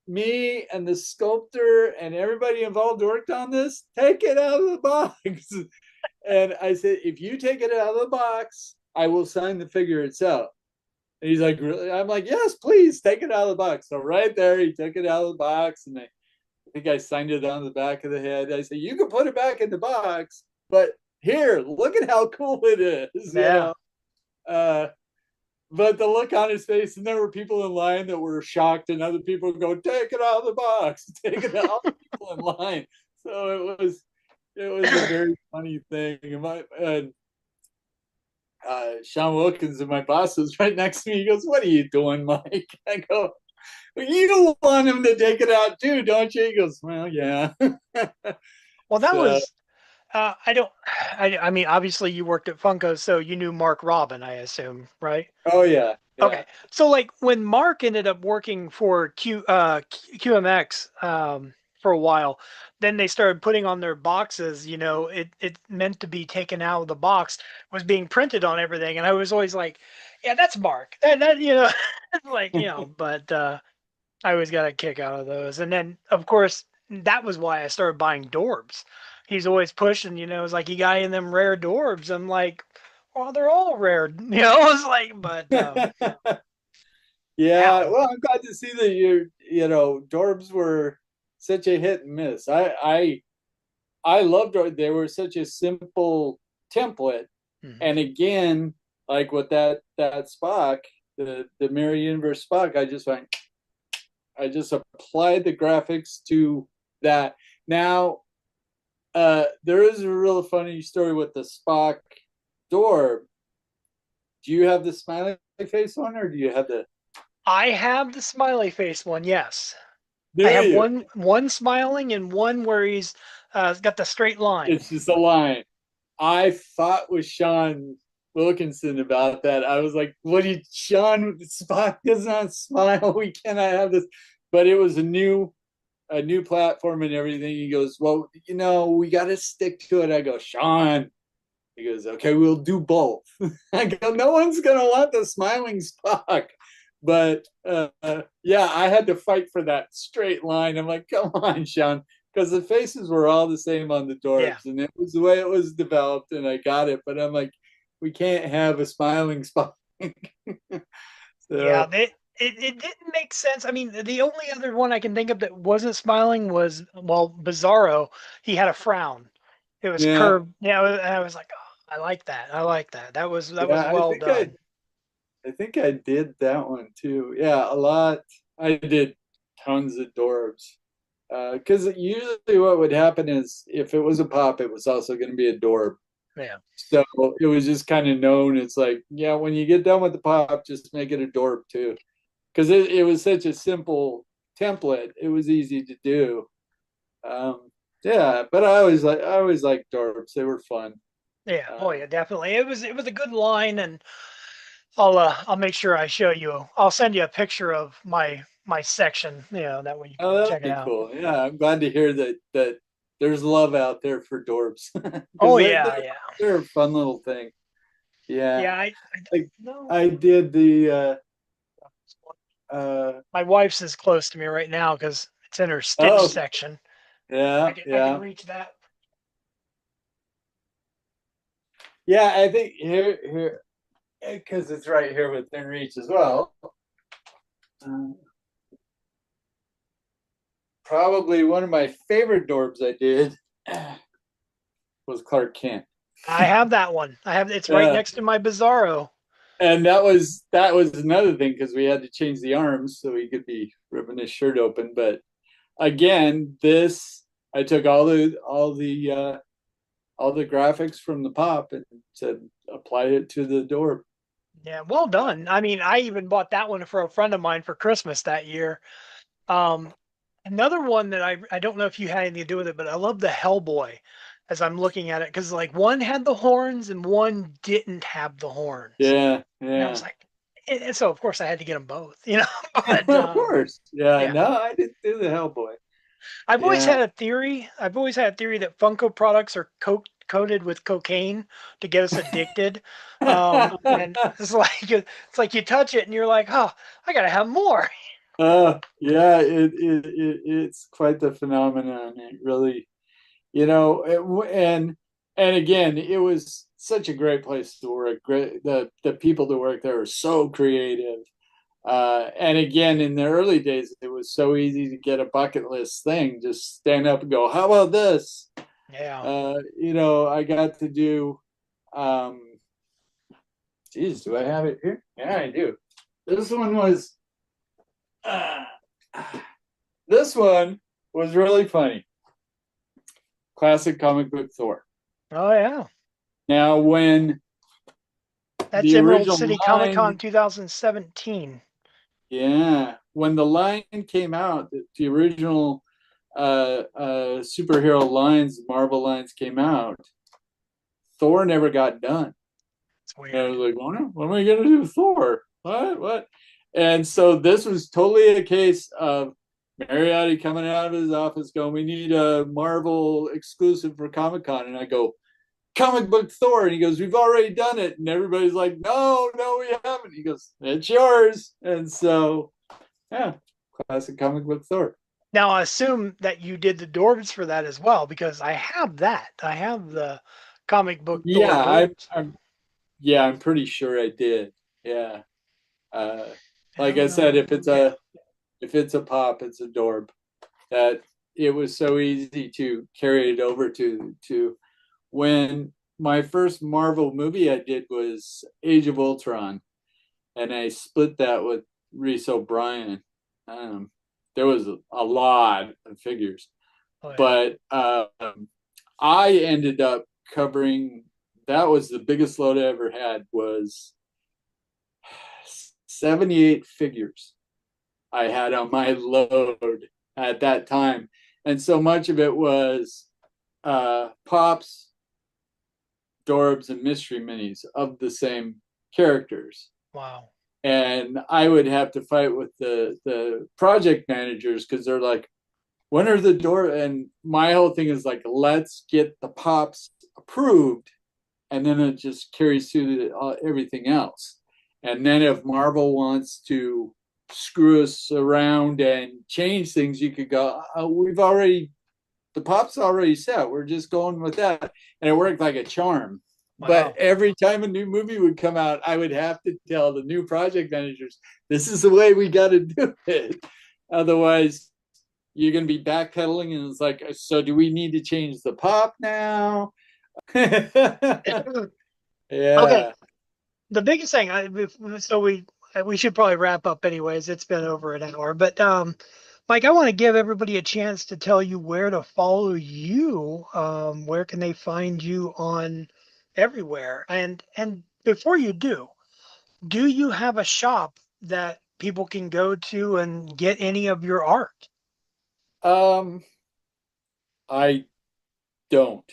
me and the sculptor and everybody involved worked on this? Take it out of the box." And I said, "If you take it out of the box, I will sign the figure itself." And he's like, "Really?" I'm like, "Yes, please take it out of the box." So right there, he took it out of the box, and I think I signed it on the back of the head. I said, "You can put it back in the box, but here, look at how cool it is," Yeah. Uh, but the look on his face, and there were people in line that were shocked, and other people would go, "Take it out of the box, take it out." People in line. So it was a very funny thing. And Sean Wilkins, and my boss, was right next to me. He goes, "What are you doing, Mike?" I go, "Well, you want him to take it out too, don't you?" He goes, "Well, yeah." Well, that So, was I don't I mean obviously you worked at Funko, so you knew Mark Robin, I assume, right? oh yeah, yeah. Okay. So like when Mark ended up working for QMX for a while, then they started putting on their boxes, it meant to be taken out of the box was being printed on everything, and I was always like, yeah, that's Mark. That like, but I always got a kick out of those. And then of course that was why I started buying Dorbs. He's always pushing, it's like you got in them rare Dorbs. I'm like, well, they're all rare, It's like, but Yeah, Ow. well, I'm glad to see that Dorbs were such a hit and miss. I loved Dorb. They were such a simple template, Mhm. and again, like with that Spock, the Mirror Universe Spock, I just applied the graphics to that. Now, there is a real funny story with the Spock Dorb. Do you have the smiley face one, or do you have the? I have the smiley face one, yes. I Do have you? one smiling and one where he's got the straight line. It's just a line. I fought with Sean Wilkinson about that. I was like, "What do you, Sean? Spock does not smile. We cannot have this." But it was a new platform and everything. He goes, "Well, we got to stick to it." I go, "Sean." He goes, "Okay, we'll do both." I go, "No one's gonna want the smiling Spock." But yeah, I had to fight for that straight line. I'm like, "Come on, Sean," because the faces were all the same on the Yeah. Dorbs, and it was the way it was developed, and I got it. But I'm like, we can't have a smiling Spock. Yeah, So it didn't make sense. I mean, the only other one I can think of that wasn't smiling was, well, Bizarro. He had a frown. It was yeah, curved. Yeah, and I was like, oh, I like that. I like that. That was yeah. I well think I done. I think I did that one too. Yeah, a lot. I did tons of Dorbs. Because usually what would happen is if it was a pop, it was also going to be a Dorb. Yeah. So it was just kind of known. It's like, yeah, when you get done with the pop, just make it a Dorb too. Because it was such a simple template. It was easy to do. Yeah, but I always liked Dorbs. They were fun. Yeah. Oh Uh, yeah, definitely. It was a good line, and I'll make sure I show you. I'll send you a picture of my section. That way you can oh, that'd check it be out. cool. Yeah, I'm glad to hear that there's love out there for Dorbs because Oh yeah, yeah, they're a fun little thing. Yeah, yeah. I like no. I did the uh My wife's is close to me right now because it's in her stitch oh section. I yeah, can I can yeah. reach that. Yeah, I think here because it's right here within reach as well. Uh, Probably one of my favorite Dorbs I did was Clark Kent. I have that one. I have it's right Yeah, next to my Bizarro. and that was another thing because we had to change the arms so he could be ripping his shirt open. But again, this I took all the graphics from the pop and said apply it to the door. Yeah, well done. I mean, I even bought that one for a friend of mine for Christmas that year. Um, Another one that I don't know if you had anything to do with it, but I love the Hellboy as I'm looking at it because like one had the horns and one didn't have the horns, Yeah, and I was yeah. like, and so of course I had to get them both. But Of course. Yeah, yeah, no, I didn't do the Hellboy. I've always Yeah. had a theory. I've always had a theory that Funko products are coated with cocaine to get us addicted. And it's like you touch it and you're like, oh, I gotta have more. Yeah, it's quite the phenomenon. It really, and again, it was such a great place to work. Great, the people that work there were so creative. And again, in the early days, it was so easy to get a bucket list thing. Just stand up and go, "How about this?" Yeah. I got to do. Um, geez, do I have it here? Yeah, I do. This one was. Uh, this one was really funny. Classic comic book Thor. Oh yeah. Now, when That's the Emerald original City Comic Con line, 2017. yeah, when the line came out, the original superhero lines, Marvel lines came out, Thor never got done. It's And I weird. was like, what am I going to do with Thor? What? And so this was totally a case of Mariotti coming out of his office going, we need a Marvel exclusive for Comic Con. And I go, comic book Thor. And he goes, we've already done it. And everybody's like, no, we haven't. He goes, it's yours. And so, yeah, classic comic book Thor. Now I assume that you did the Dorbs for that as well because I have that. I have the comic book Thor Yeah, Dorbs. I'm pretty sure I did. Yeah. Uh, I like don't I said, know. Yeah. if it's a pop, it's a Dorb. That it was so easy to carry it over to when my first Marvel movie I did was Age of Ultron, and I split that with Reese O'Brien. Um, there was a lot of figures, Oh yeah. but I ended up covering. That was the biggest load I ever had was 78 figures I had on my load at that time. And so much of it was Pops, Dorbs, and Mystery Minis of the same characters. Wow. And I would have to fight with the project managers because they're like, when are the door? And my whole thing is like, let's get the Pops approved. And then it just carries through everything else. And then if Marvel wants to screw us around and change things, you could go, the pop's already set. We're just going with that. And it worked like a charm. But Wow. every time a new movie would come out, I would have to tell the new project managers, this is the way we got to do it. Otherwise, you're going to be backpedaling. And it's like, so do we need to change the pop now? Okay. Yeah. The biggest thing, so We should probably wrap up anyways. It's been over an hour. But Mike, I want to give everybody a chance to tell you where to follow you. Where can they find you on everywhere? And before you do you have a shop that people can go to and get any of your art? Um, I don't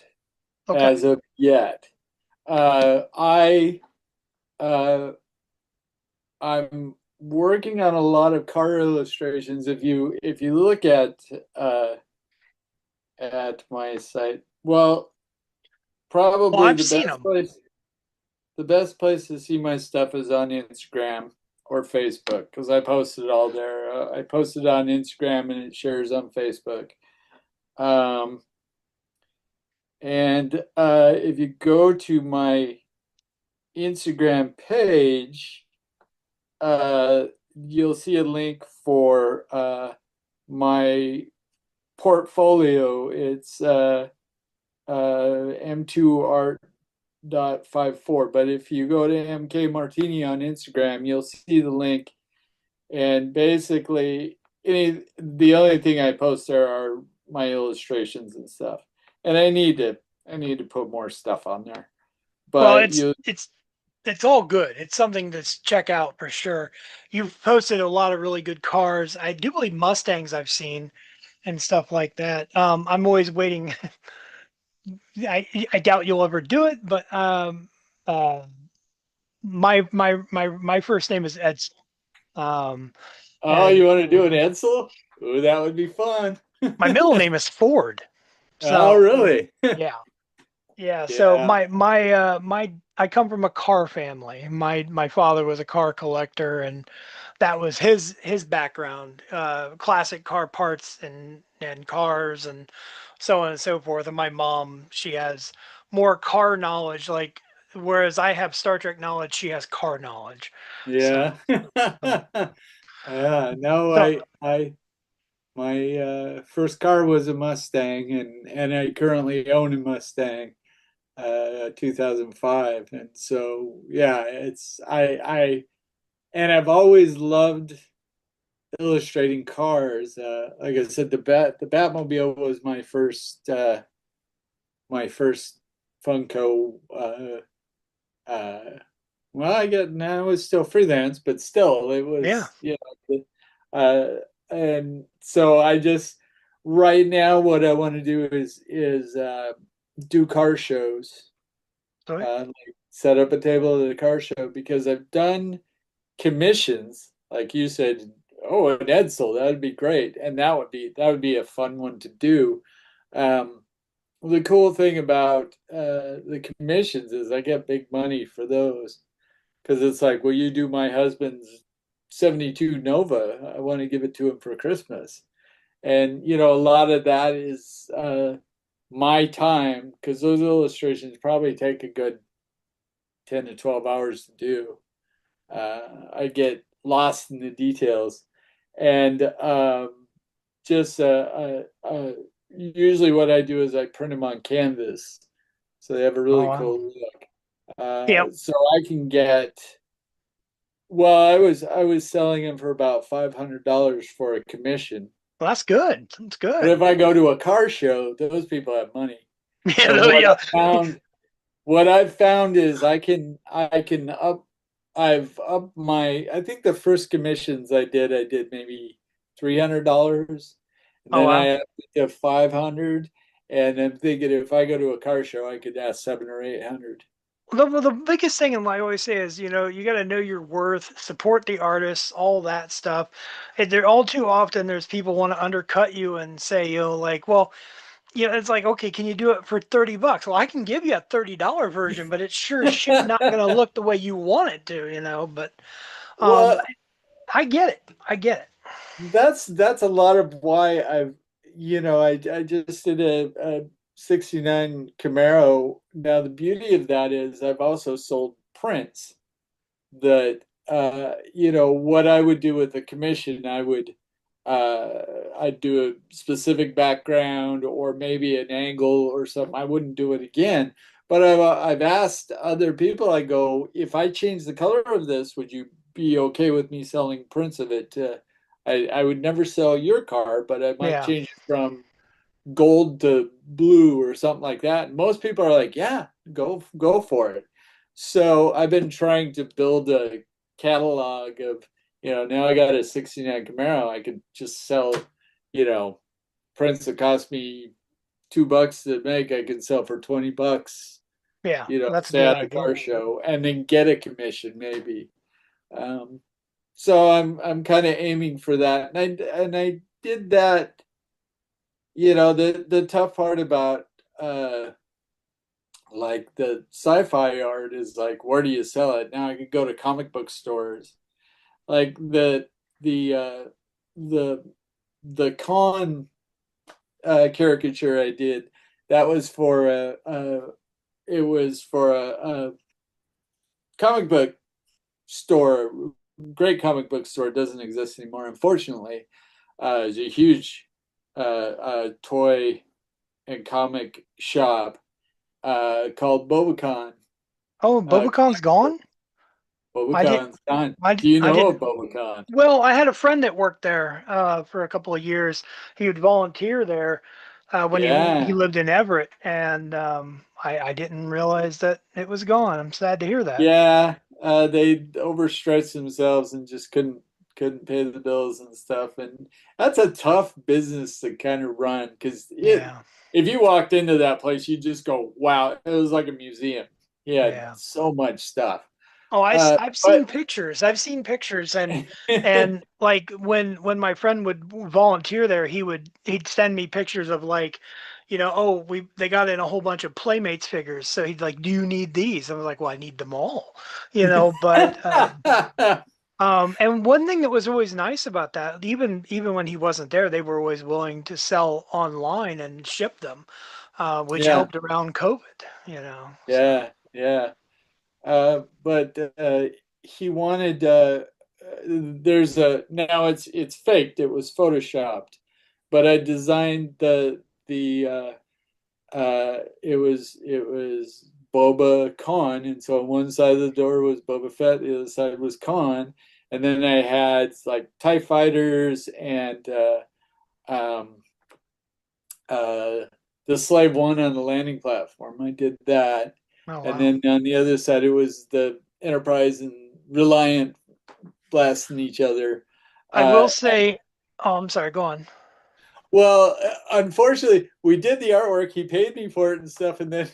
Okay. as of yet. I uh, I'm working on a lot of car illustrations. If you look uh, at my site, well, Well, probably I've seen them. the best place to see my stuff is on Instagram or Facebook because I post it all there. I post it on Instagram and it shares on Facebook. Um, and if you go to my Instagram page, uh, you'll see a link for my portfolio. It's M2Art.54. But if you go to MK Martini on Instagram, you'll see the link. And basically, the only thing I post there are my illustrations and stuff. And I need to put more stuff on there. Well, But it's you it's it's all good. It's something to check out for sure. You've posted a lot of really good cars. I do believe Mustangs I've seen and stuff like that. I'm always waiting. I doubt you'll ever do it, but uh, my first name is Edsel. Um, Oh, and you want to do an Edsel? Ooh, that would be fun. my middle name is Ford. Oh, So really? yeah. Yeah, so Yeah. my I come from a car family. My father was a car collector, and that was his background. Classic car parts and cars and so on and so forth. And my mom, she has more car knowledge, like whereas I have Star Trek knowledge, she has car knowledge. Yeah. So um, Yeah. No, so my first car was a Mustang, and I currently own a Mustang, 2005. And so yeah, it's and I've always loved illustrating cars. Like I said, the Batmobile was my first Funko. Uh, well, I get now it's still freelance, but still, it yeah. was and so I just right now what I want to do is do car shows, So like set up a table at a car show because I've done commissions, like you said. Oh, an Edsel, that would be great, and that would be a fun one to do. Um, the cool thing about the commissions is I get big money for those because it's like, well, you do my husband's 72 Nova. I want to give it to him for Christmas. And, a lot of that is my time because those illustrations probably take a good 10 to 12 hours to do. I get lost in the details. And just usually what I do is I print them on canvas. So they have a oh really wow. cool look. Yep. So I can get Well, I was selling them for about $500 for a commission. Well, that's good. That's But good. if I go to a car show, those people have money. Yeah, And though, yeah. what I've found is I can up I've upped my I think the first commissions I did maybe $300, and Oh then wow. I upped it to 500, and I'm thinking if I go to a car show I could ask 700 or 800. The biggest thing, and I always say is, you got to know your worth, support the artists, all that stuff. And they're all too often there's people want to undercut you and say, like, well, it's like, okay, can you do it for $30? Well, I can give you a $30 version, but it's sure as shit not gonna look the way you want it to. But um, Well, I get it. I get it. that's a lot of why I just did a 69 Camaro. Now the beauty of that is I've also sold prints that what I would do with the commission. I'd do a specific background or maybe an angle or something. I wouldn't do it again. But I've asked other people, I go, if I change the color of this, would you be okay with me selling prints of it. I would never sell your car, but I might Yeah. change it from gold to blue or something like that. And most people are like, yeah, go for it. So I've been trying to build a catalog of, now I got a 69 Camaro. I could just sell, you know, prints that cost me $2 to make. I could sell for $20, Yeah. That's a say good at a idea. car show, and then get a commission maybe. Um, so I'm kind of aiming for that, and I did that. The tough part about like the sci-fi art is like, where do you sell it? Now I could go to comic book stores. Like the the the con caricature I did, that was for it was for a comic book store, great comic book store. It doesn't exist anymore, unfortunately. It's a huge toy and comic shop called Bobacon. Oh, Uh, Bobacon's gone? I did Bobacon's gone. I Do did, you I know didn't of Bobacon? Well, I had a friend that worked there for a couple of years. He would volunteer there when he Yeah, lived in Everett, and I didn't realize that it was gone. I'm sad to hear that. yeah. They overstretched themselves and just couldn't pay the bills and stuff. And that's a tough business to kind of run because Yeah, if you walked into that place, you just go, "Wow!" It was like a museum. He had yeah. so much stuff. Oh, I've seen But pictures. I've seen pictures, and like when my friend would volunteer there, he'd send me pictures of like, oh, they got in a whole bunch of Playmates figures. So he'd like, do you need these? I was like, well, I need them all, but and one thing that was always nice about that, even when he wasn't there, they were always willing to sell online and ship them, which yeah, helped around COVID, so. yeah. But he wanted. There's a now it's faked. It was photoshopped, but I designed it was Boba Khan, and so on one side of the door was Boba Fett, the other side was Khan, and then I had like TIE fighters and um, uh, the Slave One on the landing platform. I did that, Oh and wow. then on the other side it was the Enterprise and Reliant blasting each other. I will Uh, say, oh, I'm sorry, go on. Well, unfortunately, we did the artwork. He paid me for it and stuff, and then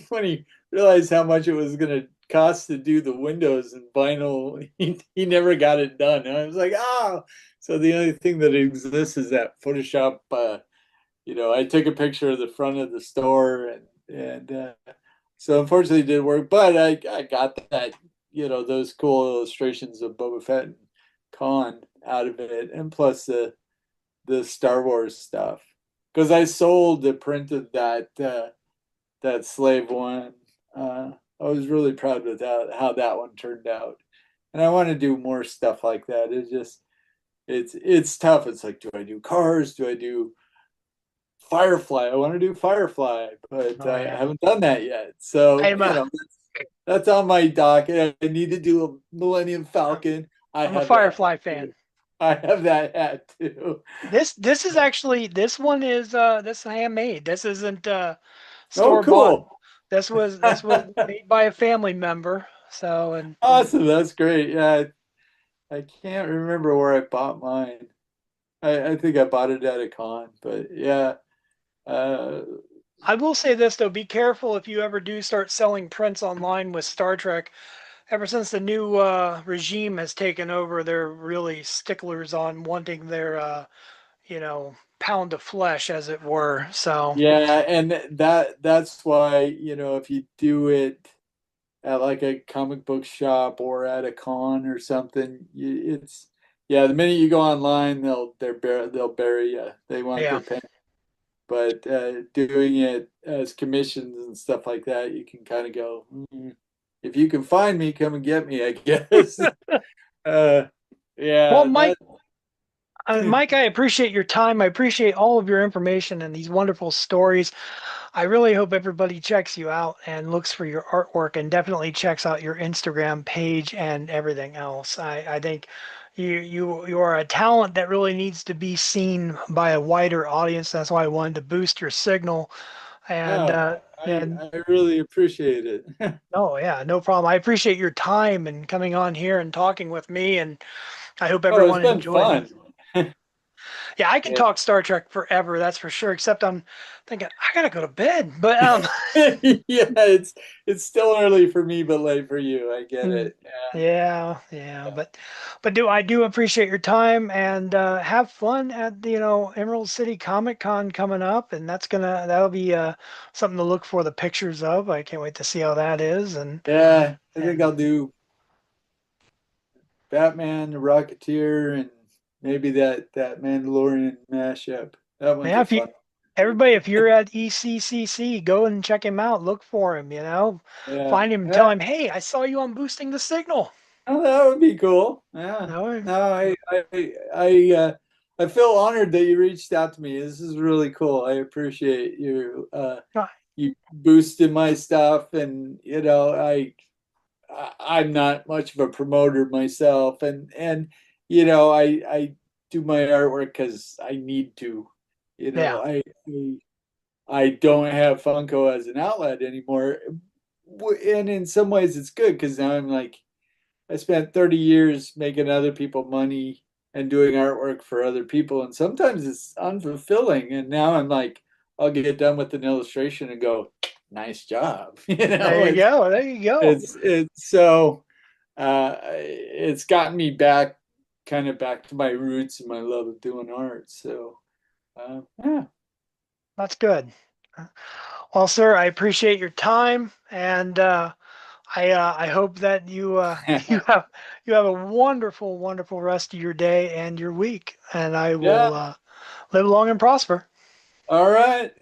when he realized how much it was going to cost to do the windows and vinyl, he never got it done. And I was like, oh. So the only thing that exists is that Photoshop. I took a picture of the front of the store, and so unfortunately, it didn't work. But I got that, those cool illustrations of Boba Fett and Khan out of it, and plus the Star Wars stuff because I sold the print of that Slave One. I was really proud of that how that one turned out, and I want to do more stuff like that. It's tough. It's like, do I do cars? Do I do Firefly? I want to do Firefly, but Oh I yeah. haven't done that yet. So I'm a that's on my docket. I need to do a Millennium Falcon. I I'm a have that. Firefly fan. I have that hat too. This is actually this one is this handmade. This isn't Oh, store bought. cool. This was made by a family member. So and Awesome. That's great. Yeah, I can't remember where I bought mine. I think I bought it at a con, but yeah. Uh, I will say this though, be careful if you ever do start selling prints online with Star Trek. Ever since the new regime has taken over, they're really sticklers on wanting their pound of flesh, as it were. So yeah, and that's why, if you do it at like a comic book shop or at a con or something, it's yeah, the minute you go online, they'll bury you. They want yeah. their penny. But doing it as commissions and stuff like that, you can kind of go, if you can find me, come and get me, I guess. Uh, Well, yeah, Mike, Mike, I appreciate your time. I appreciate all of your information and these wonderful stories. I really hope everybody checks you out and looks for your artwork and definitely checks out your Instagram page and everything else. I think you are a talent that really needs to be seen by a wider audience. That's why I wanted to boost your signal. And Oh, I really appreciate it. oh yeah, no problem. I appreciate your time and coming on here and talking with me. And I hope Oh, it's everyone been enjoyed it. fun. Yeah, I can Yeah. talk Star Trek forever, that's for sure. Except I'm thinking I gotta go to bed. But Yeah, it's still early for me, but late for you. I get mm, it. Yeah. yeah, yeah. But do I do appreciate your time and have fun at the Emerald City Comic Con coming up, and that'll be something to look for the pictures of. I can't wait to see how that is, Yeah, I think and I'll do Batman, the Rocketeer, and maybe that Mandalorian mashup. That one's yeah. a If you fun. everybody, if you're at ECCC, go and check him out. Look for him. Yeah. Find him and tell Yeah. him, hey, I saw you on Boosting the Signal. Oh, that would be cool. Yeah. No, No, I feel honored that you reached out to me. This is really cool. I appreciate you boosting my stuff, and I'm not much of a promoter myself, and I do my artwork because I need to. You know, yeah, I, I I don't have Funko as an outlet anymore, and in some ways it's good because now I'm like I spent 30 years making other people money and doing artwork for other people, and sometimes it's unfulfilling. And now I'm like, I'll get done with an illustration and go, nice job. there you go. There you go. It's so it's gotten me back, kind of back to my roots and my love of doing art. So yeah. That's good. Well, sir, I appreciate your time, and I hope that you you have a wonderful, wonderful rest of your day and your week. And I will Yeah. live long and prosper. All right.